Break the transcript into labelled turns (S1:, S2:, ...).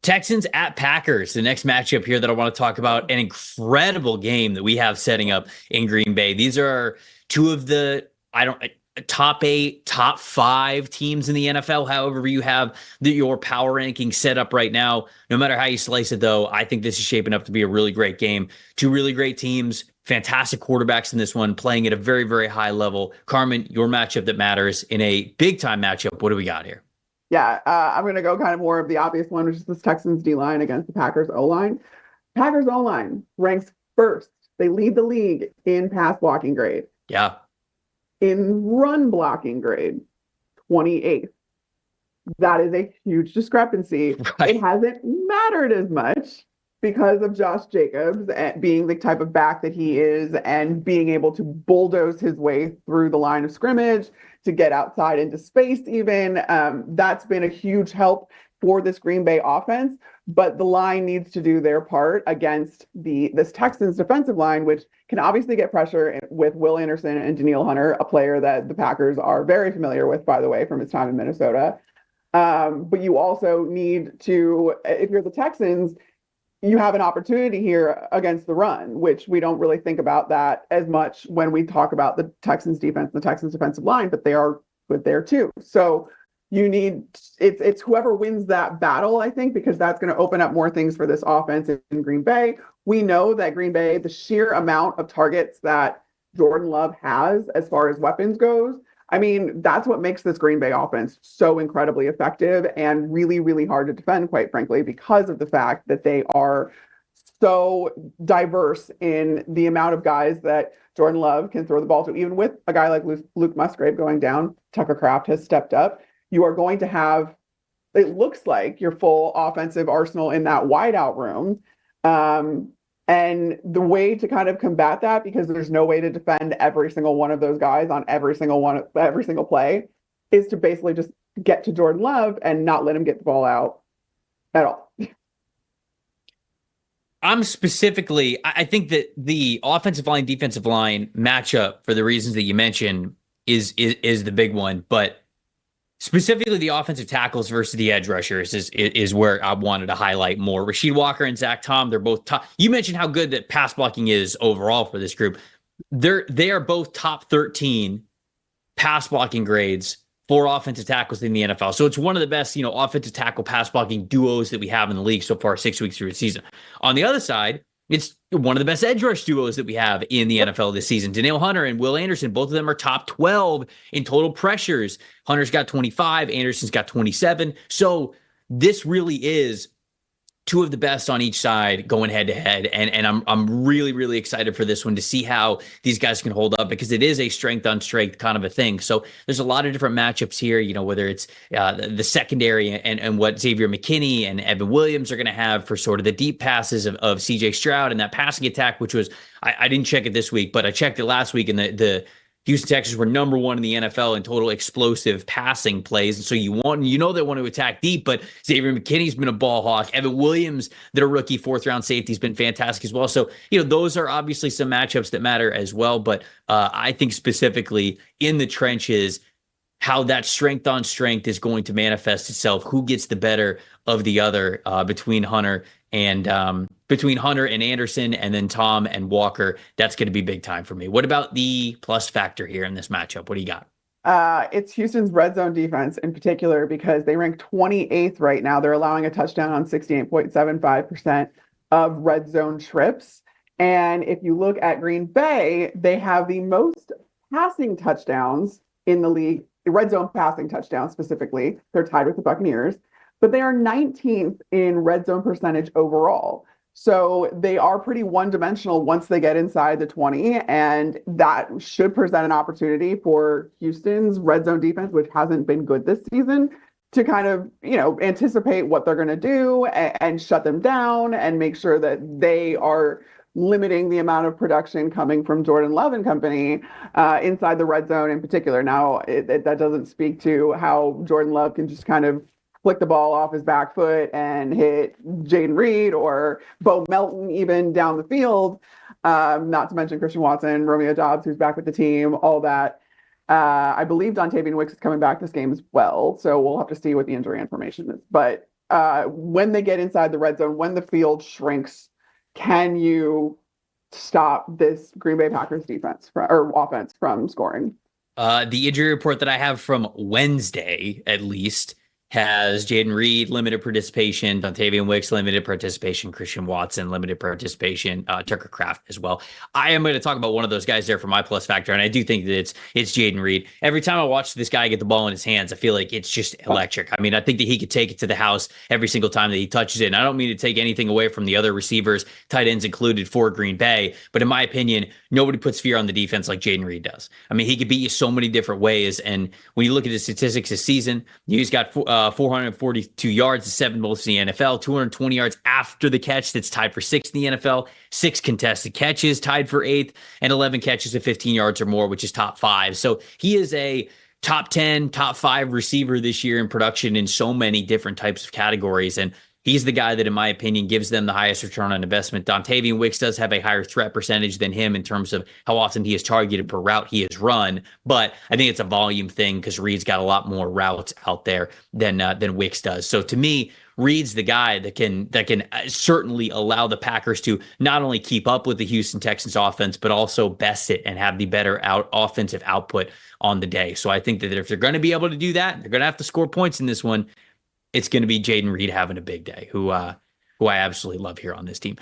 S1: Texans at Packers, the next matchup here that I want to talk about. An incredible game that we have setting up in Green Bay. These are two of the, top 8, top 5 teams in the NFL. However, you have your power ranking set up right now. No matter how you slice it, though, I think this is shaping up to be a really great game. Two really great teams, fantastic quarterbacks in this one, playing at a very, very high level. Carmen, your matchup that matters in a big time matchup. What do we got here?
S2: Yeah, I'm going to go kind of more of the obvious one, which is this Texans D line against the Packers O line. Packers O line ranks first. They lead the league in pass blocking grade.
S1: Yeah.
S2: In run blocking grade, 28th. That is a huge discrepancy.
S1: Right.
S2: It hasn't mattered as much because of Josh Jacobs being the type of back that he is and being able to bulldoze his way through the line of scrimmage to get outside into space even. That's been a huge help for this Green Bay offense, but the line needs to do their part against this Texans defensive line, which can obviously get pressure with Will Anderson and Danielle Hunter, a player that the Packers are very familiar with, by the way, from his time in Minnesota. But you also need to, if you're the Texans, you have an opportunity here against the run, which we don't really think about that as much when we talk about the Texans defense, the Texans defensive line, but they are good there too. So you need, it's whoever wins that battle, I think, because that's going to open up more things for this offense in Green Bay. We know that Green Bay, the sheer amount of targets that Jordan Love has as far as weapons goes, I mean, that's what makes this Green Bay offense so incredibly effective and really, really hard to defend, quite frankly, because of the fact that they are so diverse in the amount of guys that Jordan Love can throw the ball to. Even with a guy like Luke Musgrave going down, Tucker Kraft has stepped up. You are going to have, it looks like, your full offensive arsenal in that wideout room. And the way to kind of combat that, because there's no way to defend every single one of those guys on every single play, is to basically just get to Jordan Love and not let him get the ball out at all.
S1: I think that the offensive line, defensive line matchup, for the reasons that you mentioned, is the big one. But specifically, the offensive tackles versus the edge rushers is where I wanted to highlight more. Rasheed Walker and Zach Tom, they're both top. You mentioned how good that pass blocking is overall for this group. They are both top 13 pass blocking grades for offensive tackles in the NFL. So it's one of the best, offensive tackle pass blocking duos that we have in the league so far, 6 weeks through the season. On the other side, it's one of the best edge rush duos that we have in the NFL this season. Danielle Hunter and Will Anderson, both of them are top 12 in total pressures. Hunter's got 25, Anderson's got 27. So this really is two of the best on each side going head to head. And I'm really, really excited for this one to see how these guys can hold up, because it is a strength on strength kind of a thing. So there's a lot of different matchups here, whether it's the secondary and what Xavier McKinney and Evan Williams are going to have for sort of the deep passes of CJ Stroud and that passing attack, which was, I didn't check it this week, but I checked it last week, and the Houston Texans were number 1 in the NFL in total explosive passing plays. And so they want to attack deep, but Xavier McKinney's been a ball hawk. Evan Williams, their rookie 4th-round safety, has been fantastic as well. So, those are obviously some matchups that matter as well. But I think specifically in the trenches, how that strength on strength is going to manifest itself, who gets the better of the other between Hunter and Anderson, and then Tom and Walker. That's going to be big time for me. What about the plus factor here in this matchup? What do you got?
S2: It's Houston's red zone defense in particular, because they rank 28th right now. They're allowing a touchdown on 68.75% of red zone trips. And if you look at Green Bay, they have the most passing touchdowns in the league, red zone passing touchdowns specifically. They're tied with the Buccaneers, but they are 19th in red zone percentage overall. So they are pretty one-dimensional once they get inside the 20, and that should present an opportunity for Houston's red zone defense, which hasn't been good this season, to kind of, anticipate what they're going to do and shut them down and make sure that they are limiting the amount of production coming from Jordan Love and company inside the red zone in particular. Now, that doesn't speak to how Jordan Love can just kind of flick the ball off his back foot and hit Jaden Reed or Bo Melton even down the field. Not to mention Christian Watson, Romeo Doubs, who's back with the team, all that. I believe Dontavian Wicks is coming back this game as well, so we'll have to see what the injury information is. But when they get inside the red zone, when the field shrinks, can you stop this Green Bay Packers defense or offense from scoring?
S1: The injury report that I have from Wednesday, at least, has Jaden Reed limited participation, Dontavian Wicks limited participation, Christian Watson limited participation, Tucker Kraft as well. I am going to talk about one of those guys there for my plus factor, and I do think that it's Jaden Reed. Every time I watch this guy get the ball in his hands, I feel like it's just electric. I mean, I think that he could take it to the house every single time that he touches it. And I don't mean to take anything away from the other receivers, tight ends included for Green Bay, but in my opinion, nobody puts fear on the defense like Jaden Reed does. I mean, he could beat you so many different ways, and when you look at his statistics this season, he's got 442 yards, the seventh most in the NFL, 220 yards after the catch, that's tied for sixth in the NFL, 6 contested catches, tied for eighth, and 11 catches of 15 yards or more, which is top 5. So he is a top 10, top 5 receiver this year in production in so many different types of categories. And he's the guy that, in my opinion, gives them the highest return on investment. Dontavian Wicks does have a higher threat percentage than him in terms of how often he is targeted per route he has run, but I think it's a volume thing because Reed's got a lot more routes out there than Wicks does. So to me, Reed's the guy that can certainly allow the Packers to not only keep up with the Houston Texans offense, but also best it and have the better offensive output on the day. So I think that if they're going to be able to do that, they're going to have to score points in this one. It's going to be Jaden Reed having a big day, who I absolutely love here on this team.